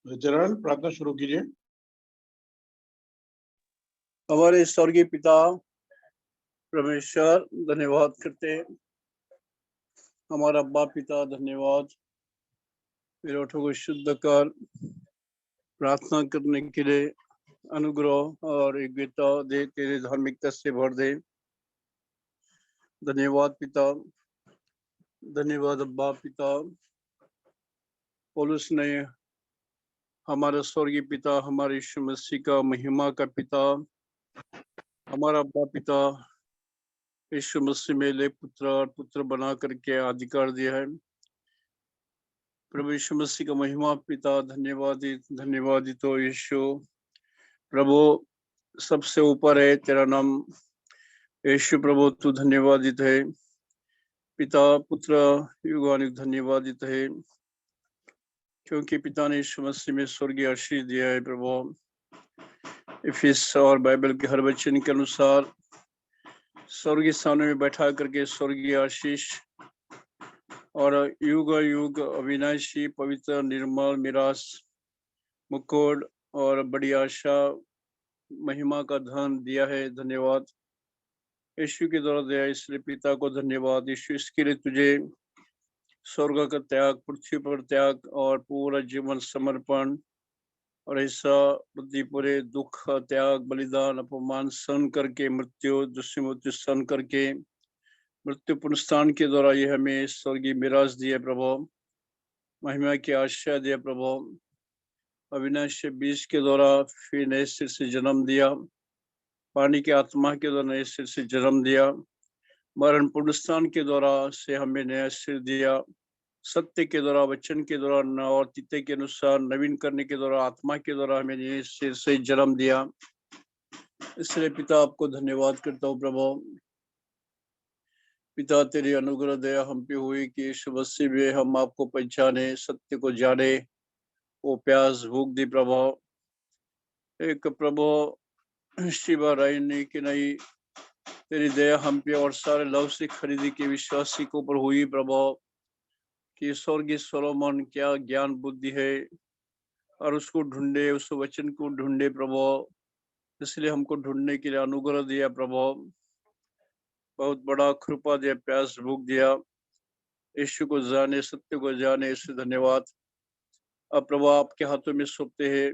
जरल प्रार्थना शुरू कीजिए। हमारे स्वर्गीय पिता परमेश्वर, धन्यवाद करते हैं। हमारा अब्बा पिता, धन्यवाद मेरे ओठों को शुद्ध कर प्रार्थना करने के लिए अनुग्रह और योग्यता दे, तेरे धार्मिकता से भर दे। धन्यवाद पिता, धन्यवाद अब्बा पिता। पौलुस ने हमारा स्वर्गीय पिता, हमारे यीशु मसीह का महिमा का पिता, हमारा अब्बा पिता यीशु मसीह में ले पुत्र और पुत्र बना करके अधिकार दिया है। प्रभु यीशु मसीह का महिमा पिता, धन्यवादित हो यीशु। प्रभु सबसे ऊपर है तेरा नाम यीशु। प्रभु तू धन्यवादित है पिता, पुत्र युगानुग धन्यवादित है, क्योंकि पिता ने यीशु मसीह में स्वर्गीय आशीष दिया है। प्रभु इफिस और बाइबल के हर वचन के अनुसार स्वर्गीय स्थानों में बैठा करके स्वर्गीय आशीष और युग युग अविनाशी पवित्र निर्मल मिरास मुकुट और बड़ी आशा महिमा का धन दिया है। धन्यवाद यीशु के द्वारा दिया, इसलिए पिता को धन्यवाद। यीशु इसके लिए तुझे स्वर्ग का त्याग, पृथ्वी पर त्याग और पूरा जीवन समर्पण और ऐसा बुद्धि पूरे दुख त्याग बलिदान अपमान सहन करके मृत्यु दूसरी मृत्यु सहन करके मृत्यु पुनरुत्थान के द्वारा ये हमें स्वर्गीय मिराज दिया प्रभु, महिमा की आशा दिया प्रभु। अविनाशी बीज के द्वारा फिर नए सिर से जन्म दिया, पानी की आत्मा के द्वारा नए सिर से जन्म दिया, मरण पुनरुत्थान के द्वारा से हमें नया सिर दिया, सत्य के द्वारा वचन के द्वारा और तीते के अनुसार नवीन करने के द्वारा आत्मा के द्वारा हमें नए सिर से जन्म दिया। इसलिए पिता आपको धन्यवाद करता हूँ प्रभु। पिता तेरी अनुग्रह दया हम पे हुई कि यीशु मसीह में हम आपको पहचाने, सत्य को जाने, वो प्यास भूख दी प्रभु। एक प्रभु शिवा राय ने कि नहीं तेरी दया हम पे और सारे लौसिक खरीदी के विश्वासी को पर हुई प्रभु, कि स्वर्गीय सोलोमन क्या ज्ञान बुद्धि है और उसको ढूंढे, उस वचन को ढूंढे प्रभु। इसलिए हमको ढूंढने के लिए अनुग्रह दिया प्रभु, बहुत बड़ा कृपा दिया, प्यास भूख दिया, यीशु को जाने, सत्य को जाने। इससे धन्यवाद। अब प्रभु आपके हाथों में सौंपते हैं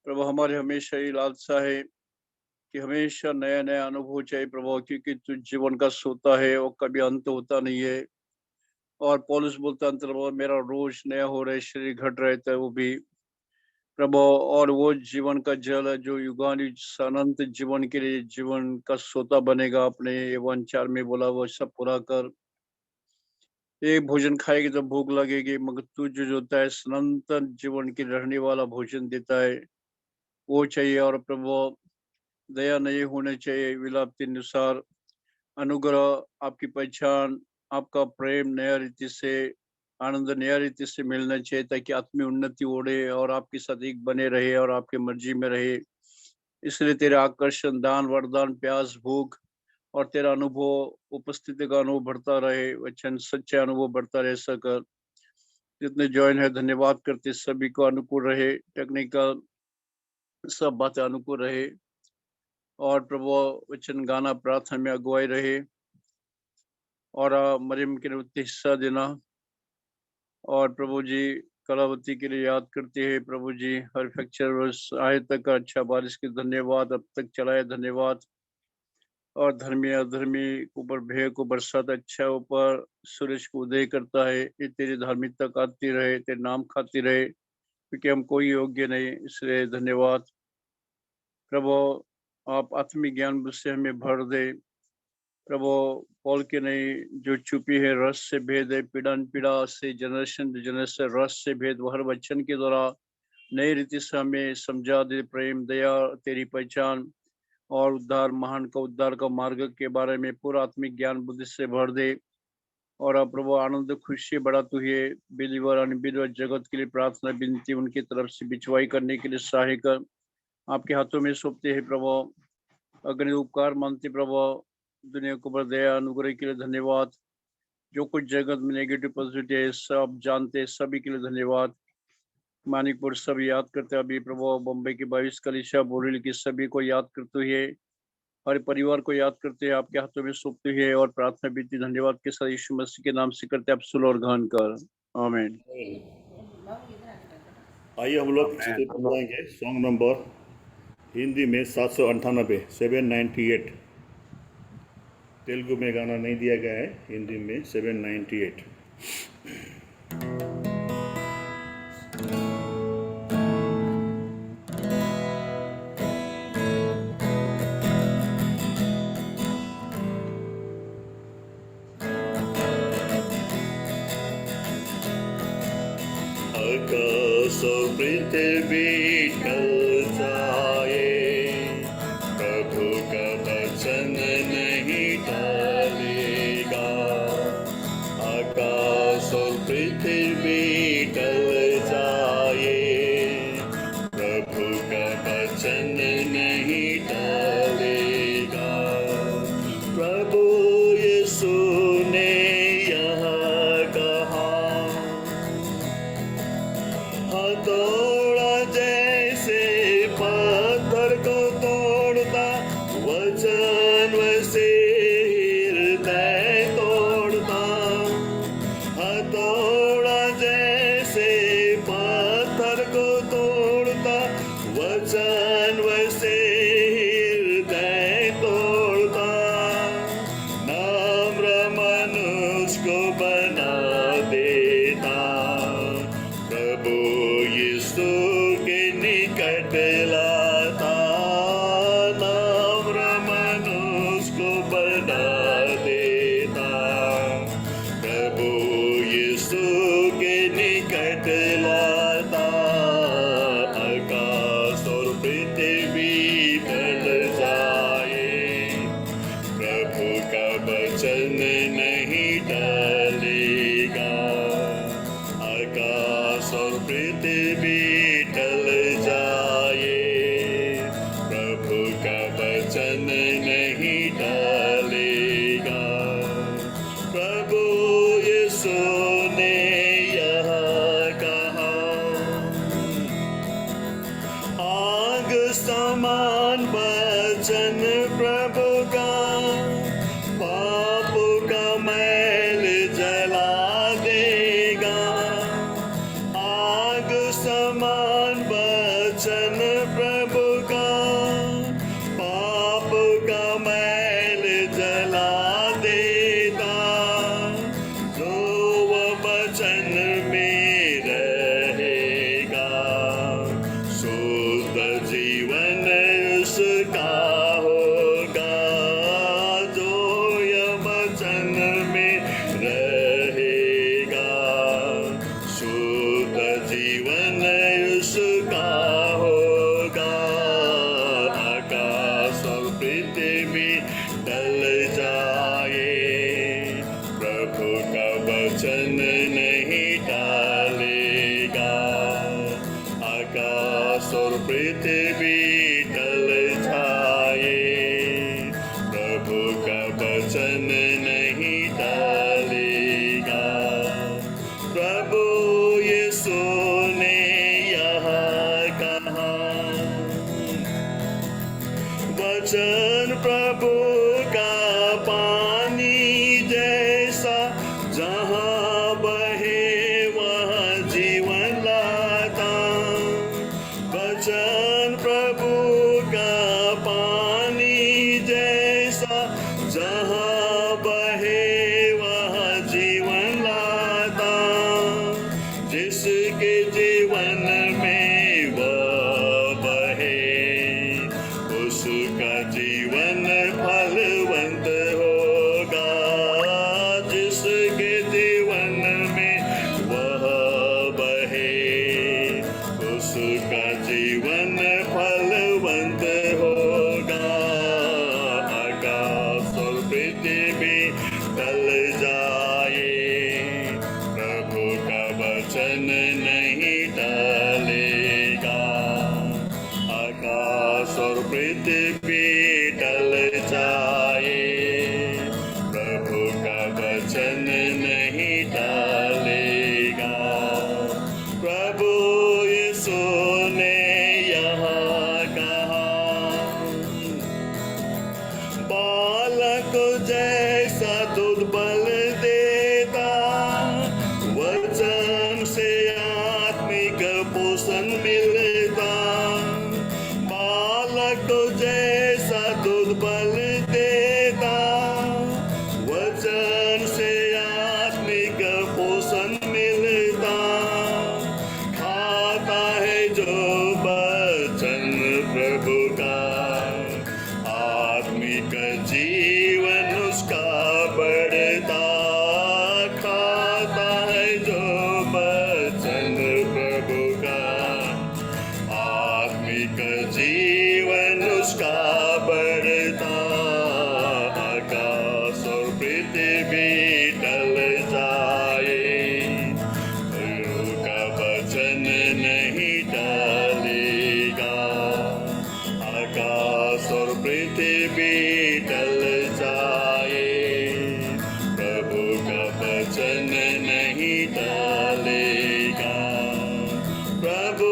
प्रभु। हमारे हमेशा ही लालसा है कि हमेशा नया नया अनुभव चाहिए प्रभु, क्योंकि तू जीवन का सोता है और कभी अंत होता नहीं है। और पौलुस बोलता है मेरा रोज नया हो रहा है, शरीर घट रहता है वो भी प्रभु, और वो जीवन का जल है जो युगानुयुग अनंत जीवन के लिए जीवन का सोता बनेगा। अपने यौवन 4 में बोला वो सब पूरा कर। एक भोजन खाएगी तो भूख लगेगी, मगर तू जो होता है सनातन जीवन के रहने वाला भोजन देता है वो चाहिए। और प्रभु दया नहीं होने चाहिए, विलाप के अनुसार अनुग्रह, आपकी पहचान, आपका प्रेम नया रीति से, आनंद नया रीति से मिलना चाहिए, ताकि आत्मीय उन्नति ओढ़े और आपके साथ एक बने रहे और आपके मर्जी में रहे। इसलिए तेरे आकर्षण, दान, वरदान, प्यास, भूख और तेरा अनुभव, उपस्थिति का अनुभव बढ़ता रहे, वचन सच्चा अनुभव बढ़ता रह सकर। जितने ज्वाइन है धन्यवाद करते, सभी को अनुकूल रहे, टेक्निकल सब बातें अनुकूल रहे, और प्रभु वचन गाना प्रार्थना में अगुवाई रहे, और मरियम के लिए हिस्सा देना। और प्रभु जी कलावती के लिए याद करते हैं प्रभु जी, हर फ्रैक्चर आए तक अच्छा बारिश के धन्यवाद, अब तक चलाए धन्यवाद। और धर्मी अधर्मी ऊपर भेड़ को बरसात अच्छा ऊपर सूरज को उदय करता है, ये तेरी धार्मिकता आती रहे, तेरे नाम खाती रहे, क्योंकि हम कोई योग्य नहीं। इसलिए धन्यवाद प्रभु, आप आत्मिक ज्ञान से हमें भर दे प्रभु। पौल के नहीं जो छुपी है रस से भेद है, पीड़ा पीड़ा से जनरेशन टू जनरेशन रस से भेद, वो हर वचन के द्वारा नई रीति से हमें समझा दे। प्रेम, दया, तेरी पहचान और उद्धार, महान का उद्धार का मार्ग के बारे में पूरा आत्मिक ज्ञान बुद्धि से भर दे। और अब प्रभु आनंद खुशी बड़ा तू है, बिलीवर अनबिलीवर जगत के लिए प्रार्थना विनती उनकी तरफ से बिछवाई करने के लिए सहायक आपके हाथों में सौंपते हैं प्रभु। अग्नि उपकार मानते प्रभु, दुनिया को ऊपर दया अनुग्रह के लिए धन्यवाद। जो कुछ जगत में नेगेटिव पॉजिटिव है सब जानते, सभी के लिए धन्यवाद। मानिकपुर सब याद करते हैं अभी प्रभु, बम्बई की 22 कलीसिया, बोरिल की सभी को याद करते हुए, हर परिवार को याद करते हैं, आपके हाथों में सौंपते हुए और प्रार्थना विधि धन्यवाद के साथ यीशु मसीह के नाम से करते हैं, आप सुन और ग्रहण कर। आमीन। आइए हम लोग स्तुति गाएंगे सॉन्ग नंबर हिंदी में 798 798। तेलुगु में गाना नहीं दिया गया है, हिंदी में 798। आकाश और पृथ्वी टल जाए, प्रभु का वचन नहीं टलेगा। आकाश और पृथ्वी टल जाए, प्रभु का वचन नहीं टलेगा। प्रभु यीशु ने यहाँ कहा, हथौड़ा जैसे पत्थर को तोड़ता, वचन वैसे हृदय तोड़ता। हथौड़ा जैसे पत्थर को तोड़ता, वचन वैसे हृदय तोड़ता। नम्र मनुष्य को बना देता, प्रभु यीशु के निकट लाता। नम्र मनुष्य को बना देता, प्रभु यीशु के निकट लाता। आकाश और पृथ्वी टल जाए, प्रभु का वचन नहीं टलेगा। आकाश और पृथ्वी टल जाए, प्रभु का वचन नहीं टलेगा। प्रभु यीशु ने यहाँ कहा, आग समान वचन प्रभु का, पाप का मैल जला देगा। आग समान वचन प्रभु का, पाप का मैल जला देता। जो वचन में रहेगा, शुद्ध जीवन उसका होगा। जो वचन में रहेगा, शुद्ध जीवन उसका होगा। आकाश और पृथ्वी टल जाए, प्रभु का वचन नहीं टलेगा। आकाश और पृथ्वी टल जाए, प्रभु का वचन नहीं टलेगा। प्रभु यीशु ने यहाँ कहा, वचन प्रभु का पानी जैसा, जहाँ बहे वहाँ जीवन लाता। वचन प्रभु का पानी जैसा, जहाँ बहे वहाँ जीवन लाता। जिसके जीवन में वह बहे, उसका जीवन फलवंत होगा। जिसके जीवन में वह बहे, उसका जीवन फलवंत होगा। आकाश और पृथ्वी टल जाए, प्रभु का वचन नहीं टलेगा। आकाश और पृथ्वी टल जाए, प्रभु का वचन नहीं टलेगा। प्रभु जैसा दूध बल देता, वचन से आत्मिक पोषण मिलता। बालक को जैसा दूध बल देता, वचन से आत्मिक पोषण मिलता। खाता है जो वचन प्रभु का, आत्मिक जीवन उसका बढ़ता। खाता है जो वचन प्रभु का, आत्मिक जीवन उसका बढ़ता। आकाश और पृथ्वी टल जाए, प्रभु का वचन नहीं टलेगा। आकाश और पृथ्वी टल जाए, प्रभु का वचन नहीं टलेगा। प्रभु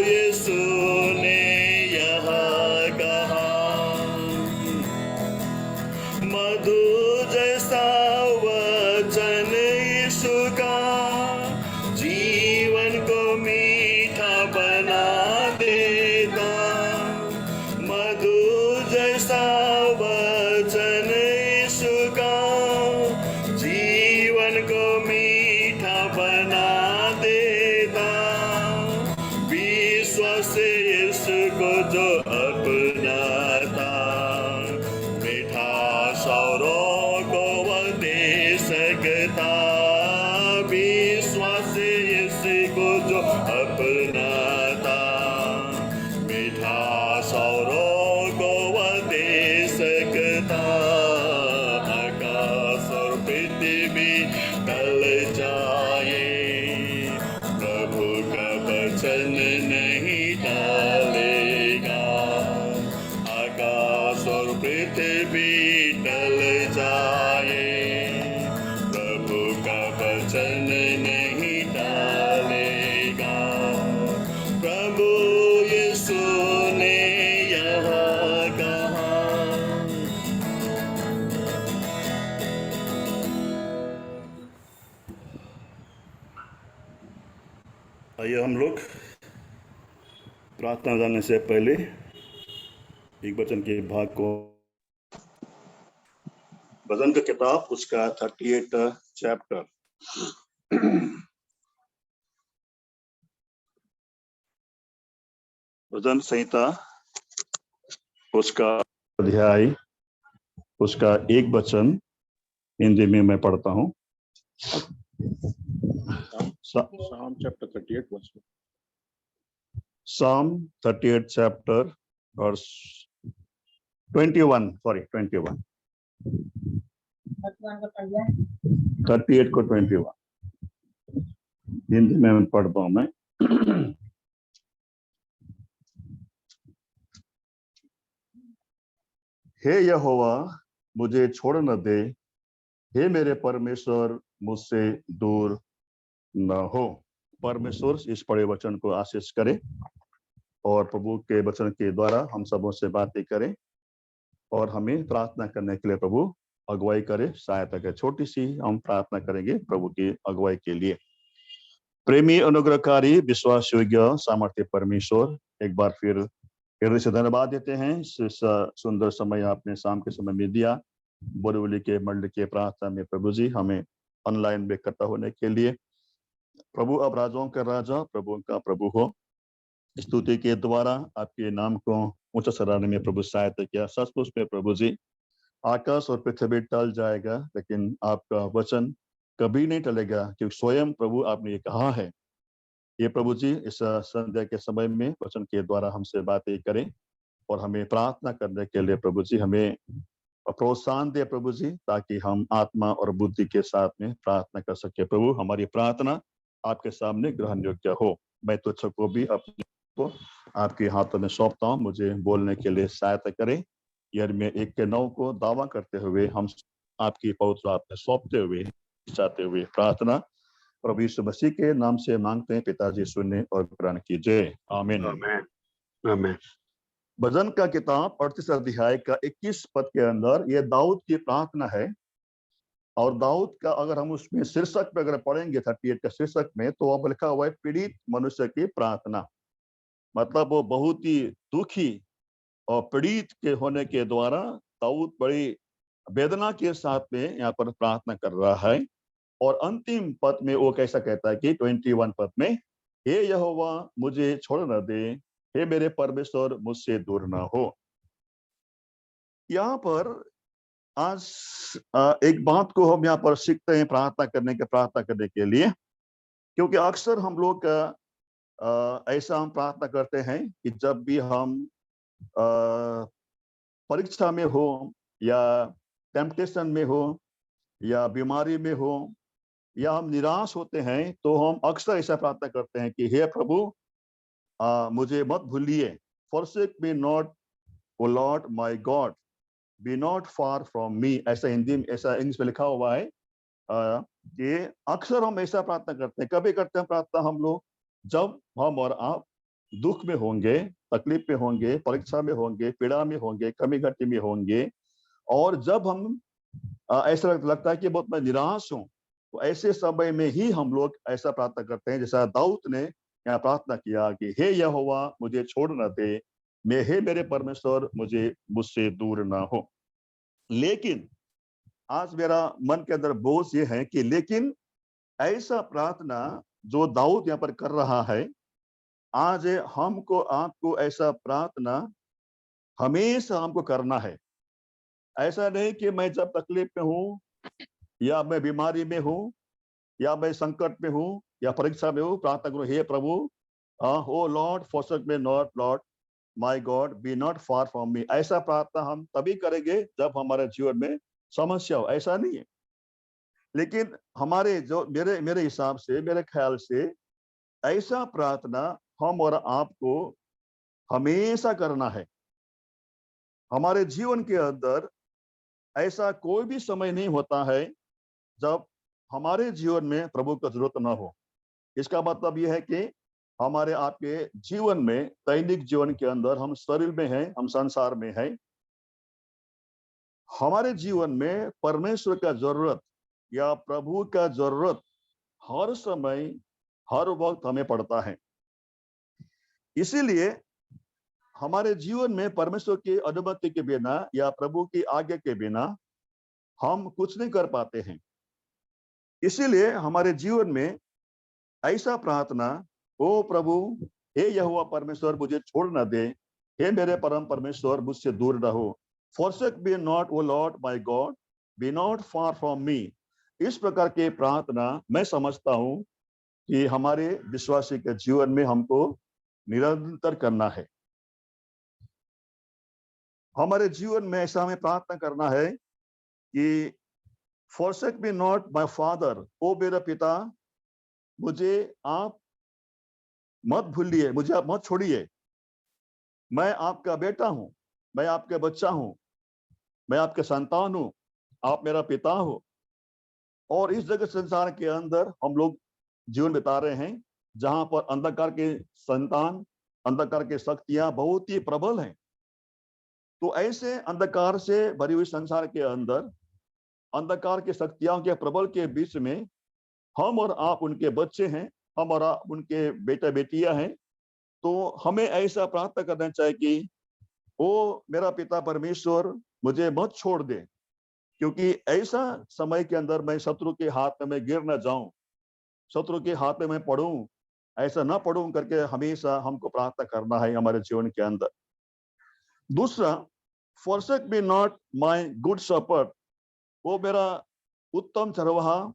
यीशु ने यहाँ कहा, मधु जैसा वचन यीशु का, जीवन को मीठा बना देता। मधु जैसा वचन यीशु का, जीवन को मीठा बना देता। विश्वास से यीशु को जो अपनाता, मीठा सौरों को वह दे सकता। विश्वास से यीशु को जो अपनाता, मीठा सौरों को वह दे सकता। आकाश और पृथ्वी टल जाए, प्रभु का वचन नहीं टलेगा। आकाश और पृथ्वी टल जाए, प्रभु का वचन नहीं टलेगा। प्रभु यीशु ने यहाँ कहा। आइए हम लोग प्रार्थना जाने से पहले एक वचन के भाग को, भजन का किताब उसका 38 चैप्टर, भजन संहिता उसका अध्याय उसका एक वचन हिंदी में मैं पढ़ता हूँ। Psalm chapter 38 verse 2. Psalm 38 chapter verse 21, sorry 21, 38 को 21 हिंदी में पढ़ता हूँ मैं। हे यहोवा मुझे छोड़ न दे, हे मेरे परमेश्वर मुझसे दूर न हो। परमेश्वर इस पढ़े वचन को आशीष करे और प्रभु के वचन के द्वारा हम सबों से बातें करें और हमें प्रार्थना करने के लिए प्रभु अगुवाई करे, सहायता करे। छोटी सी हम प्रार्थना करेंगे प्रभु की अगुवाई के लिए। प्रेमी, अनुग्रहकारी, विश्वास योग्य, सामर्थ्य परमेश्वर, एक बार फिर हृदय से धन्यवाद देते हैं इस सुंदर समय आपने शाम के समय में दिया। बोरीवली के मंडल के प्रार्थना में प्रभु जी हमें ऑनलाइन में इकट्ठा होने के लिए। प्रभु अब राजाओं का राजा, प्रभु का प्रभु हो। स्तुति के द्वारा आपके नाम को ऊंचा सराहने में प्रभु सहायता किया। सचमुच में प्रभु जी आकाश और पृथ्वी टल जाएगा, लेकिन आपका वचन कभी नहीं टलेगा, क्योंकि स्वयं प्रभु आपने ये कहा है। ये प्रभु जी इस संध्या के समय में वचन के द्वारा हमसे बातें करें और हमें प्रार्थना करने के लिए प्रभु जी हमें प्रोत्साहन दे प्रभु जी, ताकि हम आत्मा और बुद्धि के साथ में प्रार्थना कर सके। प्रभु हमारी प्रार्थना आपके सामने ग्रहण योग्य हो। मैं तुझ को भी अपने को आपके हाथों में सौंपता हूँ, मुझे बोलने के लिए सहायता करें। यिर्मयाह 1:9 को दावा करते हुए हम आपकी पवित्र हाथ में सौंपते हुए चाहते हुए प्रार्थना प्रभु यीशु मसीह के नाम से मांगते हैं। पिताजी सुने और ग्रहण कीजिए। आमीन। Amen. Amen. भजन का किताब 38 अध्याय का 21 पद के अंदर ये दाऊद की प्रार्थना है। और दाऊद का अगर हम उसमें शीर्षक पे अगर पढ़ेंगे 38 का शीर्षक में, तो वहां पर लिखा हुआ है पीड़ित मनुष्य की प्रार्थना। मतलब वो बहुत ही दुखी और पीड़ित के होने के द्वारा दाऊद बड़ी वेदना के साथ में यहाँ पर प्रार्थना कर रहा है। और अंतिम पद में वो कैसा कहता है कि 21 पद में, हे यहोवा मुझे छोड़ न दे, हे मेरे परमेश्वर मुझसे दूर न हो। यहाँ पर आज एक बात को हम यहाँ पर सीखते हैं प्रार्थना करने के लिए, क्योंकि अक्सर हम लोग ऐसा हम प्रार्थना करते हैं कि जब भी हम परीक्षा में हो या टेम्पटेशन में हो या बीमारी में हो या हम निराश होते हैं, तो हम अक्सर ऐसा प्रार्थना करते हैं कि हे प्रभु मुझे मत भूलिए, forsake me not O Lord my God, be not far from me। ऐसा हिंदी में, ऐसा इंग्लिश में लिखा हुआ है कि अक्सर हम ऐसा प्रार्थना करते हैं। कभी करते हैं प्रार्थना हम लोग जब हम और आप दुख में होंगे, तकलीफ में होंगे, परीक्षा में होंगे, पीड़ा में होंगे, कमी घटी में होंगे, और जब हम ऐसा लगता है कि बहुत मैं निराश हूं, तो ऐसे समय में ही हम लोग ऐसा प्रार्थना करते हैं जैसा दाऊद ने यहाँ प्रार्थना किया कि हे यहोवा मुझे छोड़ न दे, हे मेरे परमेश्वर मुझसे दूर ना हो। लेकिन आज मेरा मन के अंदर बोझ ये है कि लेकिन ऐसा प्रार्थना जो दाऊद यहाँ पर कर रहा है, आज हमको आपको ऐसा प्रार्थना हमेशा हमको करना है। ऐसा नहीं कि मैं जब तकलीफ में हूं या मैं बीमारी में हूं या मैं संकट में हूं या परीक्षा में हूं, प्रार्थना करूं हे प्रभु O lord forsake me not lord my god be not far from me. ऐसा प्रार्थना हम तभी करेंगे जब हमारे जीवन में समस्या हो, ऐसा नहीं है। लेकिन हमारे जो मेरे मेरे हिसाब से, मेरे ख्याल से ऐसा प्रार्थना हम और आपको हमेशा करना है। हमारे जीवन के अंदर ऐसा कोई भी समय नहीं होता है जब हमारे जीवन में प्रभु की जरूरत ना हो। इसका मतलब यह है कि हमारे आपके जीवन में, दैनिक जीवन के अंदर हम शरीर में हैं, हम संसार में हैं, हमारे जीवन में परमेश्वर का जरूरत या प्रभु का जरूरत हर समय, हर वक्त हमें पड़ता है। इसीलिए हमारे जीवन में परमेश्वर की अनुमति के बिना या प्रभु की आज्ञा के बिना हम कुछ नहीं कर पाते हैं। इसीलिए हमारे जीवन में ऐसा प्रार्थना, ओ प्रभु हे यहोवा परमेश्वर मुझे छोड़ न दे, हे मेरे परम परमेश्वर मुझसे दूर न हो, forsake me not O Lord my God, be not far from me। इस प्रकार के प्रार्थना मैं समझता हूं कि हमारे विश्वासी के जीवन में हमको निरंतर करना है। हमारे जीवन में ऐसा हमें प्रार्थना करना है कि forsake me not my father, ओ मेरा पिता मुझे आप मत भूलिए, मुझे आप मत छोड़िए। मैं आपका बेटा हूं, मैं आपका बच्चा हूं, मैं आपके संतान हूं, आप मेरा पिता हो। और इस जगत संसार के अंदर हम लोग जीवन बिता रहे हैं जहां पर अंधकार के संतान, अंधकार के शक्तियां बहुत ही प्रबल हैं। तो ऐसे अंधकार से भरी हुई संसार के अंदर अंधकार की शक्तियों के प्रबल के बीच में हम और आप उनके बच्चे हैं, हम और आप उनके बेटा बेटियां हैं। तो हमें ऐसा प्रार्थना करना चाहिए कि ओ मेरा पिता परमेश्वर मुझे मत छोड़ दे, क्योंकि ऐसा समय के अंदर मैं शत्रु के हाथ में मैं गिर न जाऊं, शत्रु के हाथ में मैं पड़ूं, ऐसा ना पड़ूं करके हमेशा हमको प्रार्थना करना है हमारे जीवन के अंदर। दूसरा, forsake me not my good shepherd, वो मेरा उत्तम चरवाहा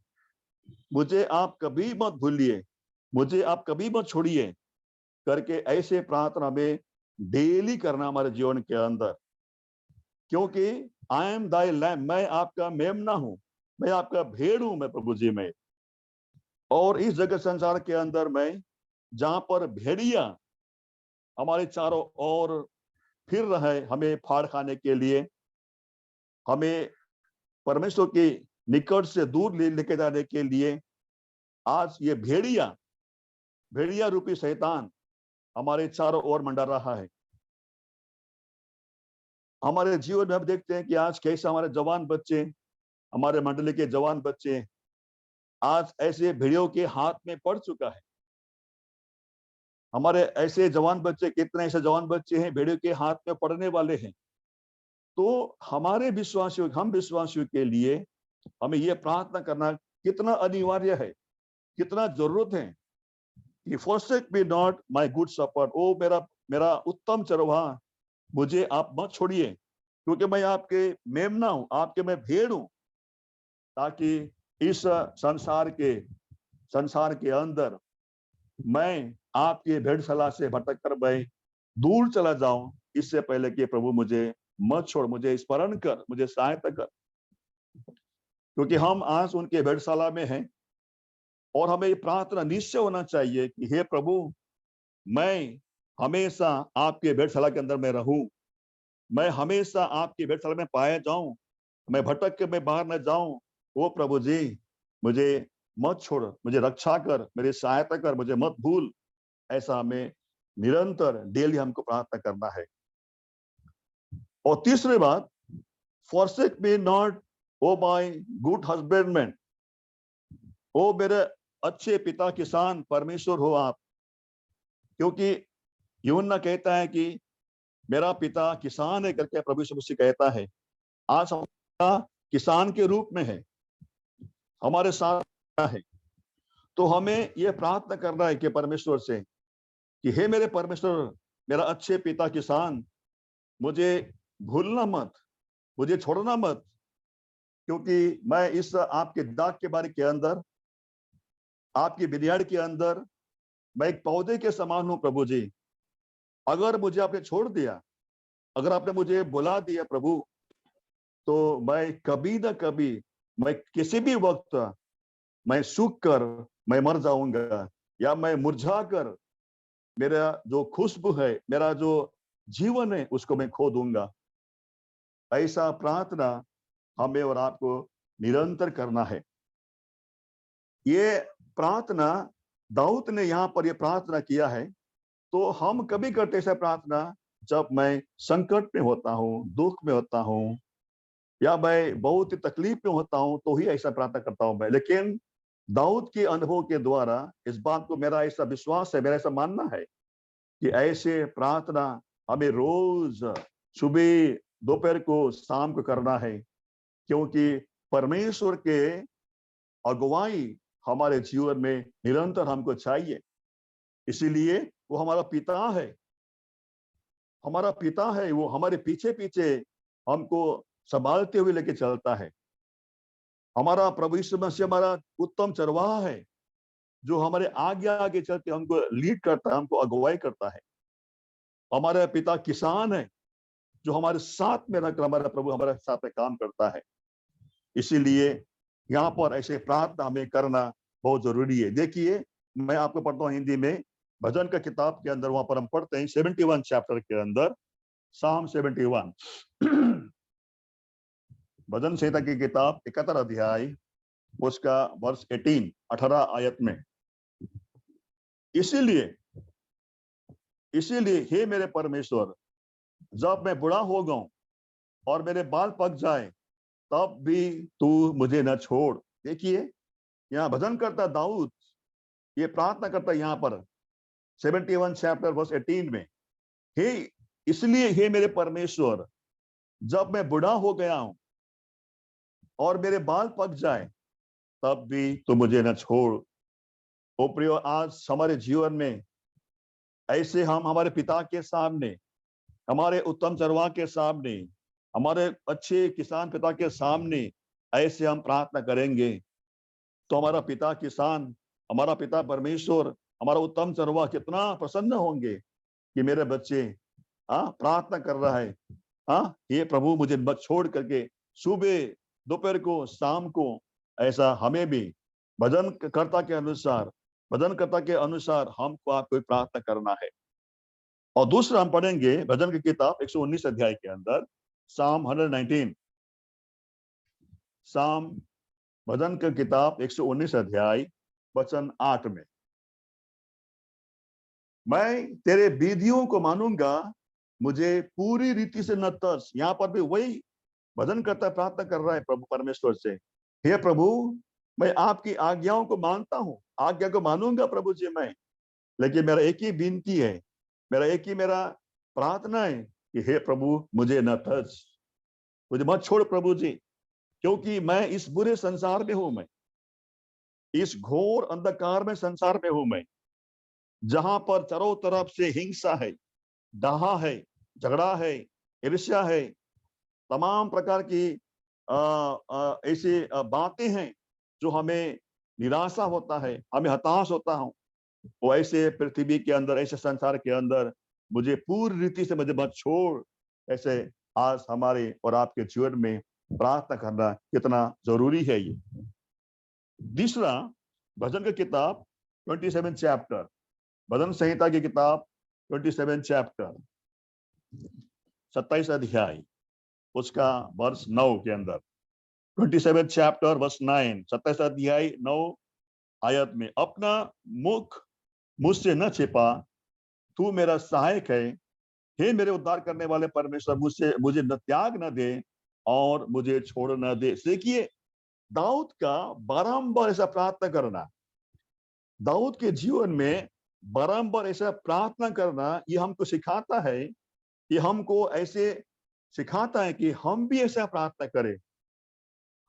मुझे आप कभी मत भूलिए, मुझे आप कभी मत छोड़िए करके ऐसे प्रार्थना में डेली करना हमारे जीवन के अंदर। क्योंकि आई एम दाई लैम्ब, मैं आपका मेमना हूं, मैं आपका भेड़ हूं, मैं प्रभु जी में। और इस जगत संसार के अंदर मैं जहां पर भेड़िया हमारे चारों ओर फिर रहे हमें फाड़ खाने के लिए, हमें परमेश्वर के निकट से दूर लेके जाने के लिए, आज ये भेड़िया रूपी शैतान हमारे चारों ओर मंडरा रहा है। हमारे जीवन में हम देखते हैं कि आज कैसे हमारे जवान बच्चे, हमारे मंडली के जवान बच्चे आज ऐसे भिड़ियों के हाथ में पड़ चुका है। हमारे ऐसे जवान बच्चे, कितने ऐसे जवान बच्चे हैं भेड़ियों के हाथ में पड़ने वाले हैं। तो हमारे विश्वासियों, हम विश्वासियों के लिए हमें यह प्रार्थना करना कितना अनिवार्य है, कितना जरूरत है कि forsake me not my good shepherd, ओ मेरा उत्तम चरवाहा, मुझे आप मत छोड़िए, क्योंकि मैं आपके मेमना हूं, आपके मैं भेड़ हूं, ताकि इस संसार के अंदर मैं आपके भेड़शाला से भटक कर मैं दूर चला जाऊं, इससे पहले कि प्रभु मुझे मत छोड़, मुझे स्मरण कर, मुझे सहायता कर, क्योंकि हम आज उनके भेड़शाला में हैं। और हमें ये प्रार्थना निश्चय होना चाहिए कि हे प्रभु, मैं हमेशा आपके भेड़शाला के अंदर में रहूं, मैं हमेशा आपके भेड़शाला में पाया जाऊं, मैं भटक के मैं बाहर न जाऊं। ओ प्रभु जी, मुझे मत छोड़, मुझे रक्षा कर, मेरी सहायता कर, मुझे मत भूल। ऐसा हमें निरंतर डेली हमको प्रार्थना करना है। और तीसरी बात, forsake me not, O my good husbandman, ओ मेरे अच्छे पिता किसान परमेश्वर हो आप, क्योंकि यूहन्ना कहता है कि मेरा पिता किसान है करके प्रभु यीशु मसीह कहता है। आज हमारा किसान के रूप में है, हमारे साथ है। तो हमें यह प्रार्थना करना है कि परमेश्वर से कि हे मेरे परमेश्वर, मेरा अच्छे पिता किसान, मुझे भूलना मत, मुझे छोड़ना मत, क्योंकि मैं इस आपके दाग के बारे के अंदर, आपकी विद्याड़ के अंदर मैं एक पौधे के समान हूं प्रभु जी। अगर मुझे आपने छोड़ दिया, अगर आपने मुझे बुला दिया प्रभु, तो मैं कभी ना कभी, मैं किसी भी वक्त मैं सूख कर मैं मर जाऊंगा, या मैं मुरझा कर मेरा जो खुशबू है, मेरा जो जीवन है, उसको मैं खो दूंगा। ऐसा प्रार्थना हमें और आपको निरंतर करना है। ये प्रार्थना दाऊद ने यहाँ पर ये प्रार्थना किया है। तो हम कभी करते ऐसा प्रार्थना जब मैं संकट में होता हूँ, दुख में होता हूँ, या मैं बहुत ही तकलीफ में होता हूँ, तो ही ऐसा प्रार्थना करता हूं मैं। लेकिन दाऊद के अनुभव के द्वारा इस बात को, मेरा ऐसा विश्वास है, मेरा ऐसा मानना है कि ऐसे प्रार्थना हमें रोज सुबह, दोपहर को, शाम को करना है, क्योंकि परमेश्वर के अगुवाई हमारे जीवन में निरंतर हमको चाहिए। इसीलिए वो हमारा पिता है, हमारा पिता है, वो हमारे पीछे पीछे हमको संभालते हुए लेके चलता है। हमारा प्रभु यीशु मसीह हमारा उत्तम चरवाहा है, जो हमारे आगे आगे चलते हमको लीड करता है, हमको अगुवाई करता है। हमारा पिता किसान है, जो हमारे साथ में रहकर हमारा प्रभु हमारे साथ में काम करता है। इसीलिए यहाँ पर ऐसे प्रार्थना हमें करना बहुत जरूरी है। देखिए, मैं आपको पढ़ता हूँ हिंदी में, भजन का किताब के अंदर, वहां पर हम पढ़ते हैं 71 चैप्टर के अंदर, साम 71, भजन संहिता की किताब 71 अध्याय, उसका वर्ष 18 आयत में, इसीलिए हे मेरे परमेश्वर, जब मैं बूढ़ा हो जाऊं और मेरे बाल पक जाए, तब भी तू मुझे न छोड़। देखिए, यहाँ भजन करता दाऊद ये प्रार्थना करता है यहाँ पर 71 चैप्टर वर्स 18 में, हे इसलिए हे मेरे परमेश्वर, जब मैं बूढ़ा हो गया हूं और मेरे बाल पक जाए, तब भी तू मुझे न छोड़। ओ प्रियो, आज हमारे जीवन में ऐसे हम हमारे पिता के सामने, हमारे उत्तम चरवाहा के सामने, हमारे अच्छे किसान पिता के सामने ऐसे हम प्रार्थना करेंगे, तो हमारा पिता किसान, हमारा पिता परमेश्वर, हमारा उत्तम चरवाहा कितना प्रसन्न होंगे कि मेरे बच्चे प्रार्थना कर रहा है, ये प्रभु मुझे मत छोड़ करके, सुबह, दोपहर को, शाम को। ऐसा हमें भी भजनकर्ता के अनुसार हमको आपको प्रार्थना करना है। और दूसरा हम पढ़ेंगे भजन की किताब 119 अध्याय के अंदर, साम 119, साम भजन की किताब 119 अध्याय वचन 8 में, मैं तेरे विधियों को मानूंगा मुझे पूरी रीति से न तरस। यहाँ पर भी वही भजन करता प्रार्थना कर रहा है प्रभु परमेश्वर से, हे प्रभु मैं आपकी आज्ञाओं को मानता हूँ, आज्ञा को मानूंगा प्रभु जी मैं, लेकिन मेरा एक ही विनती है, मेरा एक ही मेरा प्रार्थना है कि हे प्रभु मुझे न तरस, मुझे मत छोड़ प्रभु जी, क्योंकि मैं इस बुरे संसार में हूं, मैं इस घोर अंधकार में संसार में हूं मैं, जहां पर चारों तरफ से हिंसा है, डाहा है, झगड़ा है, ईर्ष्या है, तमाम प्रकार की ऐसी बातें हैं जो हमें निराशा होता है, हमें हताश होता हूं। वो ऐसे पृथ्वी के अंदर, ऐसे संसार के अंदर मुझे पूरी रीति से मुझे मत छोड़, ऐसे आज हमारे और आपके जीवन में प्रार्थना करना कितना जरूरी है। ये दूसरा भजन की किताब 27 चैप्टर, भजन संहिता की किताब 27 चैप्टर 27 अध्याय उसका वर्ष 9 के अंदर, 27 चैप्टर वर्ष 9, 27 अध्याय 9 आयत में, अपना मुख मुझसे न छिपा, तू मेरा सहायक है, हे मेरे उद्धार करने वाले परमेश्वर, मुझे न त्याग न दे और मुझे छोड़ न दे। देखिए दाऊद का बारंबार ऐसा प्रार्थना करना, दाऊद के जीवन में बारंबार ऐसा प्रार्थना करना, ये हमको सिखाता है, ये हमको ऐसे सिखाता है कि हम भी ऐसा प्रार्थना करें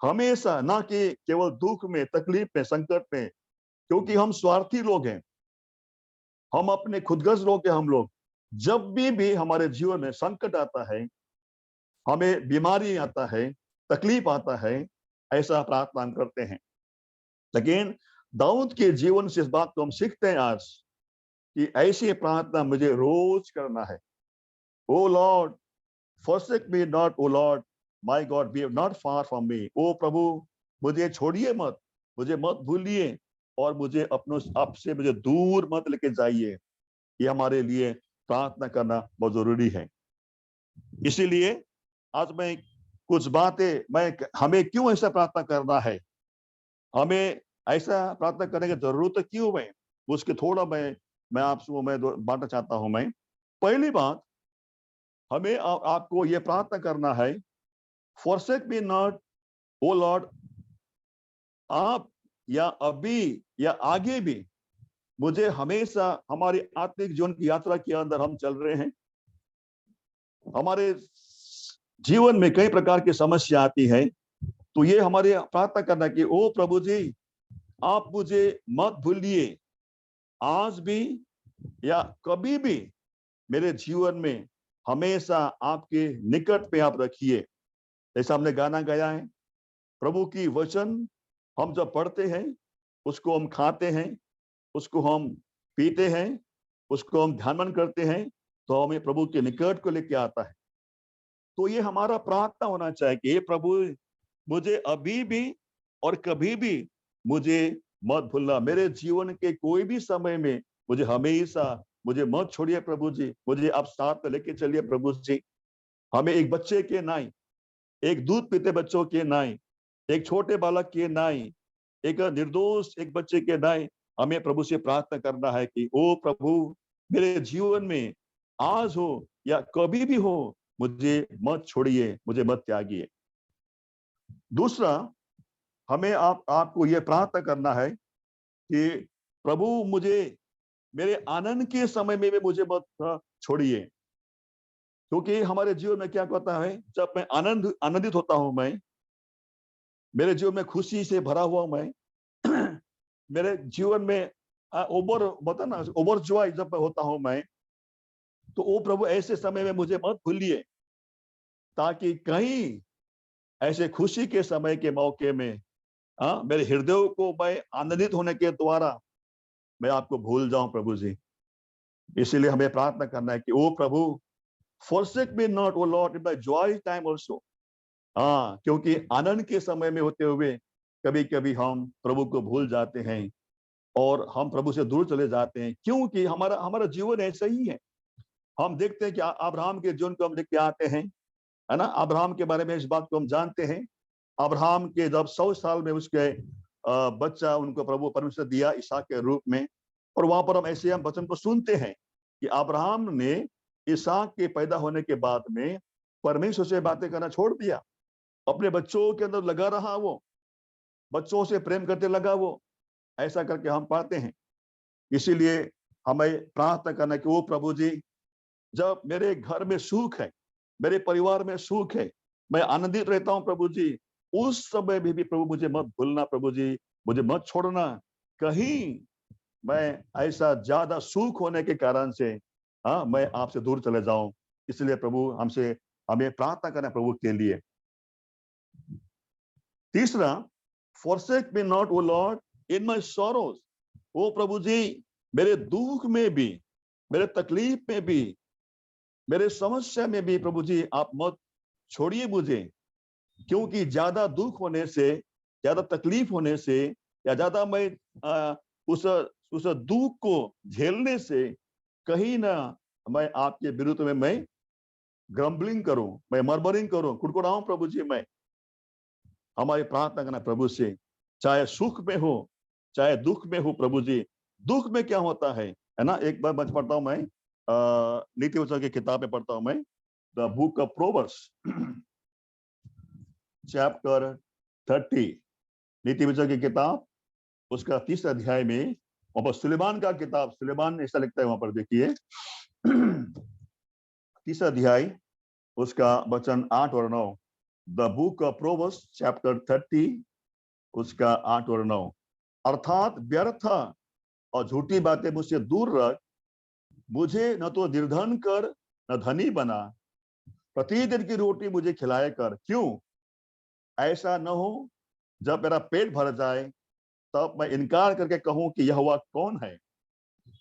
हमेशा, ना कि केवल दुख में, तकलीफ में, संकट में, क्योंकि हम स्वार्थी लोग हैं, हम अपने खुदगर्ज लोग हैं। हम लोग जब भी हमारे जीवन में संकट आता है, हमें बीमारी आता है, तकलीफ आता है, ऐसा प्रार्थना हम करते हैं। लेकिन दाऊद के जीवन से इस बात को हम सीखते हैं आज कि ऐसी प्रार्थना मुझे रोज करना है। ओ lord forsake me not, O Lord my God, be not far from me। ओ प्रभु मुझे छोड़िए मत, मुझे मत भूलिए और मुझे अपनों आपसे मुझे दूर मत लेके जाइए। ये हमारे लिए प्रार्थना करना बहुत जरूरी है। इसीलिए आज मैं कुछ बातें हमें क्यों ऐसा प्रार्थना करना है, हमें ऐसा प्रार्थना करने की जरूरत क्यों है, उसके थोड़ा मैं आपसे मैं बांटना चाहता हूं। मैं पहली बात, हमें आपको ये प्रार्थना करना है, forsake me not, O Lord, आप या अभी या आगे भी मुझे हमेशा हमारी आत्मिक जीवन की यात्रा के अंदर हम चल रहे हैं, हमारे जीवन में कई प्रकार की समस्या आती है, तो ये हमारे प्रार्थना करना कि ओ प्रभु जी आप मुझे मत भूलिए, आज भी या कभी भी मेरे जीवन में हमेशा आपके निकट पे आप रखिए। जैसा हमने गाना गाया है, प्रभु की वचन हम जब पढ़ते हैं, उसको हम खाते हैं, उसको हम पीते हैं, उसको हम ध्यान करते हैं, तो हमें प्रभु के निकट को लेके आता है। तो ये हमारा प्रार्थना होना चाहिए कि प्रभु मुझे अभी भी और कभी भी मुझे मत भूलना, मेरे जीवन के कोई भी समय में मुझे हमेशा मुझे मत छोड़िए प्रभु जी, मुझे आप साथ में लेके चलिए प्रभु जी। हमें एक बच्चे के नाई, एक दूध पीते बच्चों के नाई, एक छोटे बालक के नाई, एक निर्दोष एक बच्चे के नाई हमें प्रभु से प्रार्थना करना है कि ओ प्रभु मेरे जीवन में आज हो या कभी भी हो मुझे मत छोड़िए, मुझे मत त्यागिए। दूसरा, हमें आपको यह प्रार्थना करना है कि प्रभु मुझे मेरे आनंद के समय में भी मुझे मत छोड़िए, क्योंकि हमारे जीवन में क्या होता है, जब मैं आनंदित होता हूं, मैं मेरे जीवन में खुशी से भरा हुआ मैं मेरे जीवन में ओवर जॉय जब होता हूं मैं, तो ओ प्रभु ऐसे समय में मुझे मत भूलिए, ताकि कहीं ऐसे खुशी के समय के मौके में मेरे हृदय को मैं आनंदित होने के द्वारा मैं आपको भूल जाऊं प्रभु जी। इसीलिए हमें प्रार्थना करना है कि ओ प्रभु forsake me not, O Lord, in my joy time also। क्योंकि आनंद के समय में होते हुए कभी कभी हम प्रभु को भूल जाते हैं और हम प्रभु से दूर चले जाते हैं, क्योंकि हमारा जीवन ऐसा ही है। हम देखते हैं कि अब्राहम के जीवन को हम देख के आते हैं, है ना, अब्राहम के बारे में इस बात को हम जानते हैं। अब्राहम के जब 100 साल में उसके बच्चा उनको प्रभु परमेश्वर दिया इसहाक के रूप में, और वहां पर हम ऐसे वचन को सुनते हैं कि अब्राहम ने इसहाक के पैदा होने के बाद में परमेश्वर से बातें करना छोड़ दिया, अपने बच्चों के अंदर लगा रहा, वो बच्चों से प्रेम करते लगा वो। ऐसा करके हम पाते हैं। इसीलिए हमें प्रार्थना करना कि वो प्रभु जी, जब मेरे घर में सुख है, मेरे परिवार में सुख है, मैं आनंदित रहता हूं प्रभु जी, उस समय में भी प्रभु मुझे मत भूलना प्रभु जी, मुझे मत छोड़ना। कहीं मैं ऐसा ज्यादा सुख होने के कारण से मैं आपसे दूर चले जाऊं। इसलिए प्रभु हमें प्रार्थना करना प्रभु के लिए। तीसरा, forsake me not o Lord in my sorrows। ओ प्रभु जी, मेरे दुख में भी, मेरे तकलीफ में भी, मेरे समस्या में भी प्रभु जी आप मत छोड़िए मुझे। क्योंकि ज्यादा दुख होने से, ज्यादा तकलीफ होने से, या ज्यादा मैं उस दुख को झेलने से कहीं ना मैं आपके विरुद्ध में मैं ग्रम्बलिंग करूं, मैं मर्मरिंग करूं, कुड़कुड़ाऊं प्रभु जी। मैं हमारी प्रार्थना करना प्रभु से, चाहे सुख में हो चाहे दुख में हो प्रभु जी। दुख में क्या होता है ना, एक बार मैं पढ़ता हूं, मैं नीति वचन की किताब में पढ़ता हूं मैं, the book of proverbs chapter 30, नीति वचन की किताब उसका 30 अध्याय में, वहां पर सुलेमान का किताब, सुलेमान ऐसा लिखता है वहां पर, देखिए 30 अध्याय उसका वचन 8 और 9। The book of proverbs chapter 30 उसका 8 और 9। अर्थात व्यर्थ और झूठी बातें मुझसे दूर रख, मुझे न तो निर्धन कर न धनी बना, प्रतिदिन की रोटी मुझे खिलाया कर। क्यों? ऐसा न हो जब मेरा पेट भर जाए तब मैं इनकार करके कहूं कि यहोवा कौन है,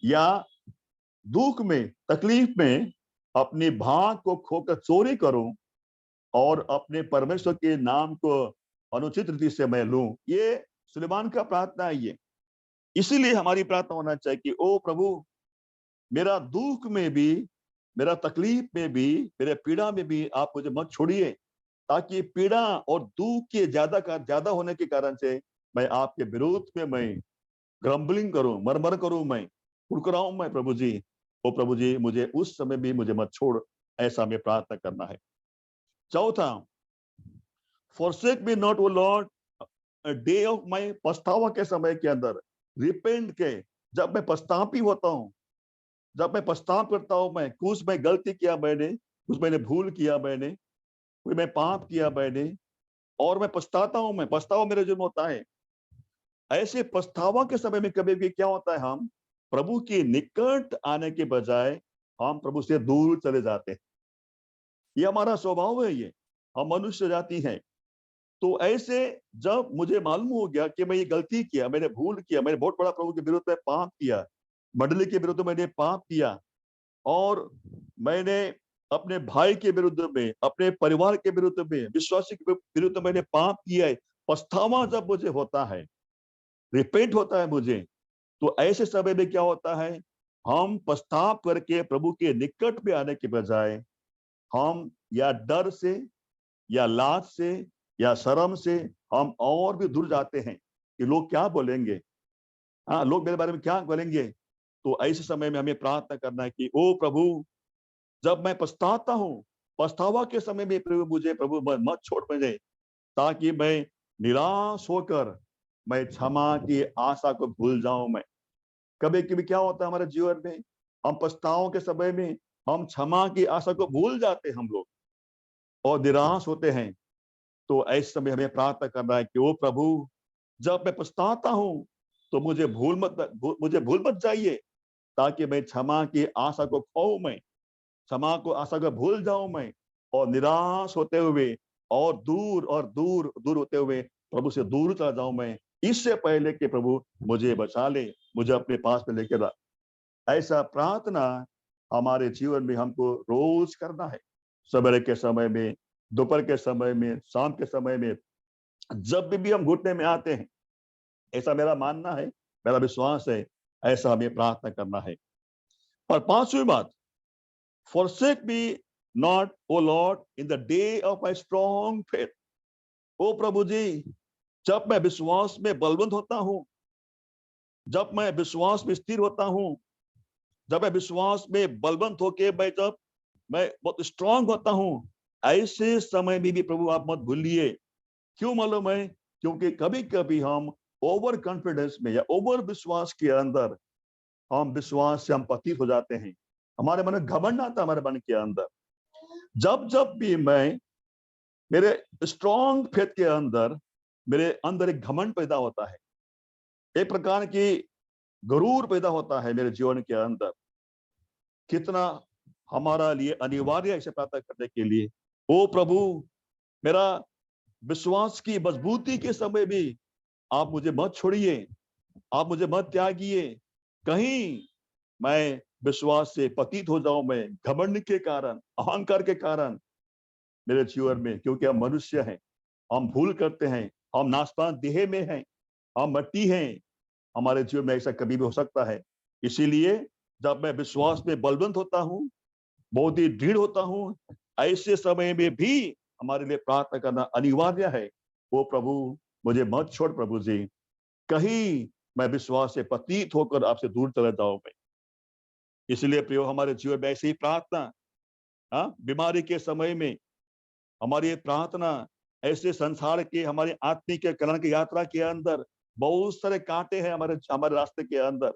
या दुख में तकलीफ में अपनी भाग को खोकर चोरी करूं और अपने परमेश्वर के नाम को अनुचित रीति से मैं लूं। ये सुलेमान का प्रार्थना है ये। इसीलिए हमारी प्रार्थना होना चाहिए कि ओ प्रभु, मेरा दुख में भी, मेरा तकलीफ में भी, मेरे पीड़ा में भी आप मुझे मत छोड़िए, ताकि पीड़ा और दुख के ज्यादा होने के कारण से मैं आपके विरोध में मैं ग्रम्बलिंग करूं, मरमर करूं, मैं कुड़कुड़ाऊं मैं प्रभु जी। ओ प्रभु जी, मुझे उस समय भी मुझे मत छोड़, ऐसा हमें प्रार्थना करना है। चौथा, forsake me not o Lord day of my, पछतावा के समय के अंदर, रिपेंट के, जब मैं पछतापी होता हूं, जब मैं पछताप करता हूं, मैं कुछ मैं गलती किया मैंने, कुछ मैंने भूल किया मैंने, कोई मैं पाप किया मैंने, और मैं पछताता हूं, मैं पछतावा मेरे जुर्म होता है। ऐसे पछतावा के समय में कभी भी क्या होता है, हम प्रभु के निकट आने के बजाय हम प्रभु से दूर चले जाते हैं। ये हमारा स्वभाव है, ये हम मनुष्य जाति हैं। तो ऐसे जब मुझे मालूम हो गया कि मैं ये गलती किया, मैंने भूल किया, मैंने बहुत बड़ा प्रभु के विरुद्ध में पाप किया, मंडली के विरुद्ध मैंने पाप किया, और मैंने अपने भाई के विरुद्ध में, अपने परिवार के विरुद्ध में, विश्वासी के विरुद्ध मैंने पाप किया है। पछतावा जब मुझे होता है, रिपेंट होता है मुझे, तो ऐसे समय में क्या होता है, हम पछताप करके प्रभु के निकट में आने के बजाय हम या डर से, या लाज से, या शर्म से हम और भी दूर जाते हैं कि लोग क्या बोलेंगे, लोग मेरे बारे में क्या बोलेंगे। तो ऐसे समय में हमें प्रार्थना करना है कि ओ प्रभु, जब मैं पछताता हूं, पछतावा के समय में प्रभु मुझे, प्रभु मत छोड़ मुझे, ताकि मैं निराश होकर मैं क्षमा की आशा को भूल जाऊं। मैं कभी कभी क्या होता है हमारे जीवन में, हम पछताओं के समय में हम क्षमा की आशा को भूल जाते हैं हम लोग, और निराश होते हैं। तो ऐसे समय हमें प्रार्थना करना है कि ओ प्रभु, जब मैं पछताता हूं तो मुझे भूल मत जाइए, ताकि मैं क्षमा की आशा को खोऊं, मैं क्षमा को आशा को भूल जाऊं मैं, और निराश होते हुए और दूर होते हुए प्रभु से दूर चला जाऊं मैं, इससे पहले कि प्रभु मुझे बचा ले, मुझे अपने पास में लेकर आ। ऐसा प्रार्थना हमारे जीवन में हमको रोज करना है, सवेरे के समय में, दोपहर के समय में, शाम के समय में, जब भी हम घुटने में आते हैं। ऐसा मेरा मानना है, मेरा विश्वास है, ऐसा हमें प्रार्थना करना है। और पांचवी बात, forsake me not o Lord in the day of my strong faith। ओ प्रभु जी, जब मैं विश्वास में बलवंत होता हूं, जब मैं विश्वास में स्थिर होता हूं, जब मैं विश्वास में बलवंत होके मैं जब मैं बहुत स्ट्रांग होता हूँ, ऐसे समय में भी प्रभु आप मत भूलिए। क्यों मालूम है? क्योंकि कभी कभी हम ओवर कॉन्फिडेंस में या ओवर विश्वास के अंदर हम विश्वास से हम पतित हो जाते हैं। हमारे मन में घमंड आता है हमारे मन के अंदर। जब जब भी मैं मेरे स्ट्रॉन्ग फेथ के अंदर मेरे अंदर एक घमंड पैदा होता है, एक प्रकार की गरूर पैदा होता है मेरे जीवन के अंदर। कितना हमारा लिए अनिवार्य है इसे प्राप्त करने के लिए। ओ प्रभु, मेरा विश्वास की मजबूती के समय भी आप मुझे मत छोड़िए, आप मुझे मत त्यागिए। कहीं मैं विश्वास से पतित हो जाऊं, मैं घमंड के कारण, अहंकार के कारण मेरे जीवन में, क्योंकि हम मनुष्य हैं, हम भूल करते हैं, हम नाशवान देह में हैं, हम मट्टी हैं। हमारे जीवन में ऐसा कभी भी हो सकता है। इसीलिए जब मैं विश्वास में बलवंत होता हूँ, बहुत ही दृढ़ होता हूँ, ऐसे समय में भी हमारे लिए प्रार्थना करना अनिवार्य है। वो प्रभु मुझे मत छोड़ प्रभु जी, कहीं मैं विश्वास से पतित होकर आपसे दूर चला जाऊं मैं। इसलिए प्रियो, हमारे जीवन में ऐसी ही प्रार्थना, बीमारी के समय में हमारी ये प्रार्थना, ऐसे संसार के हमारे आत्मिक कल्याण की यात्रा के अंदर बहुत सारे कांटे हैं हमारे हमारे रास्ते के अंदर,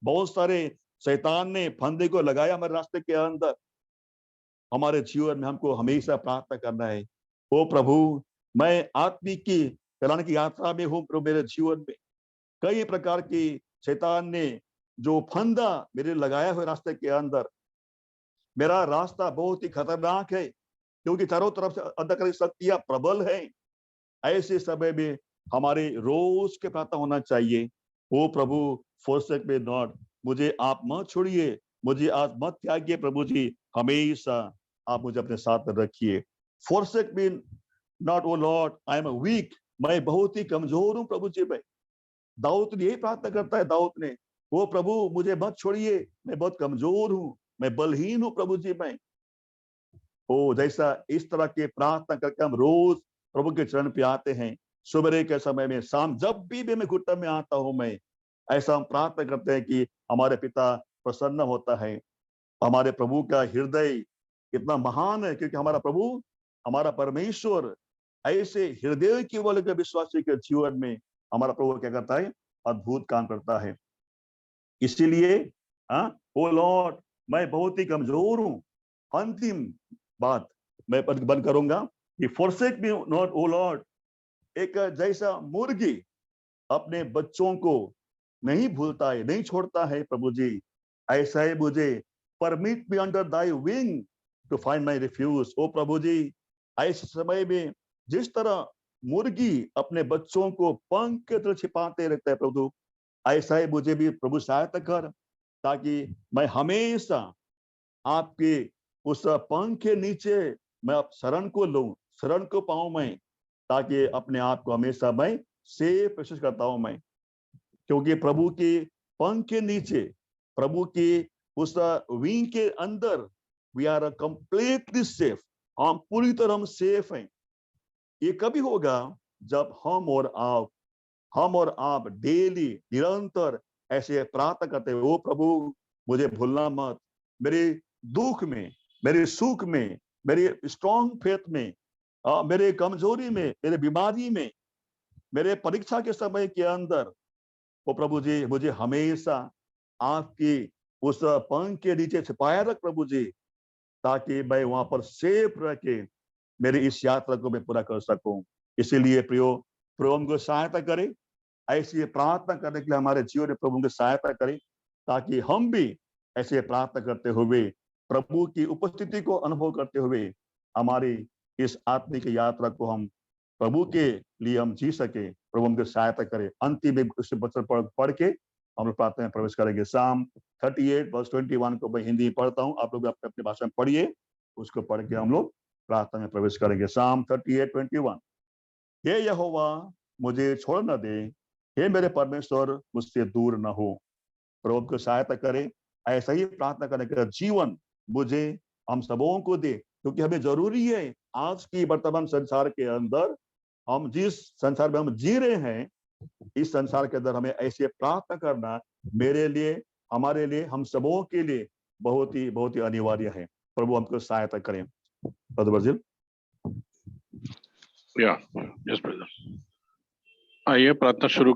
बहुत सारे शैतान ने फंदे को लगाया हमारे रास्ते के अंदर। हमारे जीवन में हमको हमेशा प्रार्थना करना है, ओ प्रभु, मैं आत्मिक की कल्याण की यात्रा में हूँ प्रभु। मेरे जीवन में कई प्रकार की शैतान ने जो फंदा मेरे लगाया हुए रास्ते के अंदर, मेरा रास्ता बहुत ही खतरनाक है, क्योंकि चारों तरफ से अंधकार की शक्तियां प्रबल है। ऐसे समय में हमारे रोज के प्रार्थना होना चाहिए, ओ प्रभु, फॉरसेक मी नॉट, मुझे आप मत छोड़िए, मुझे आज मत त्यागिए प्रभु जी, हमेशा आप मुझे अपने साथ में रखिए। Forsake me not O Lord, I am weak, मैं बहुत ही कमजोर हूँ प्रभु जी। मैं दाऊद ने यही प्रार्थना करता है, दाऊद ने, वो प्रभु मुझे मत छोड़िए, मैं बहुत कमजोर हूँ, मैं बलहीन हूँ प्रभु जी। मैं ओ जैसा इस तरह के प्रार्थना करके हम रोज प्रभु के चरण पे आते हैं, सुबह के समय में, शाम, जब भी मैं घुटन में आता हूं मैं, ऐसा हम प्रार्थना करते हैं कि हमारे पिता प्रसन्न होता है। हमारे प्रभु का हृदय कितना महान है, क्योंकि हमारा प्रभु, हमारा परमेश्वर ऐसे हृदय की वाले के विश्वासी के जीवन में हमारा प्रभु क्या करता है? अद्भुत काम करता है। इसीलिए ओ लॉर्ड, मैं बहुत ही कमजोर हूं। अंतिम बात मैं बंद करूंगा कि forsake me not O Lord, एक जैसा मुर्गी अपने बच्चों को नहीं भूलता है, नहीं छोड़ता है प्रभु जी, ऐसा ही मुझे permit me under thy wing to find my refuge. ओ प्रभु जी, ऐसे समय में जिस तरह मुर्गी अपने बच्चों को पंख के तरह छिपाते रहते हैं प्रभु, ऐसा ही मुझे भी प्रभु सहायता कर, ताकि मैं हमेशा आपके उस पंख के नीचे मैं आप शरण को लूं, शरण को पाऊं मैं, ताकि अपने आप को हमेशा मैं सेफ महसूस करता हूं मैं। क्योंकि प्रभु के पंख के नीचे, प्रभु के उस विंग के अंदर वी आर कंप्लीटली सेफ, हम पूरी तरह हम सेफ हैं। ये कभी होगा जब हम और आप डेली निरंतर ऐसे प्रार्थना करते हैं, ओ प्रभु मुझे भूलना मत, मेरे दुख में, मेरे सुख में, मेरे स्ट्रॉन्ग फेथ में, मेरे कमजोरी में, मेरे बीमारी में, मेरे परीक्षा के समय के अंदर, ओ प्रभु जी मुझे हमेशा आपकी उस पंख के नीचे छिपाया रख प्रभु जी, ताकि मैं वहां पर सेफ रह के मेरी इस यात्रा को मैं पूरा कर सकूं। इसीलिए प्रभु हमको सहायता करे, ऐसी प्रार्थना करने के लिए हमारे जीवन में प्रभु की सहायता करें, ताकि हम भी ऐसे प्रार्थना करते हुए, प्रभु की उपस्थिति को अनुभव करते हुए, हमारी इस आत्मिक यात्रा को हम प्रभु के लिए हम जी सके। प्रभु हमको सहायता करे। अंतिम एक वचन पढ़ के हम लोग प्रार्थना में प्रवेश करेंगे। साम 38 वर्स 21 को मैं हिंदी में पढ़ता हूँ, आप लोग अपने अपनी भाषा में पढ़िए, उसको पढ़ के हम लोग प्रार्थना में प्रवेश करेंगे। साम 38:21, हे यहोवा मुझे छोड़ न दे, हे मेरे परमेश्वर मुझसे दूर न हो। प्रभु को सहायता करे, ऐसा ही प्रार्थना करने का जीवन मुझे, हम सबों को दे, क्योंकि हमें जरूरी है आज की वर्तमान संसार के अंदर, हम जिस संसार में हम जी रहे हैं, इस संसार के अंदर हमें ऐसे प्रार्थना करना मेरे लिए, हमारे लिए, हम सबों के लिए बहुत ही अनिवार्य है। प्रभु हमको सहायता करें। Brother Virgil. या यस ब्रदर, आइए प्रार्थना शुरू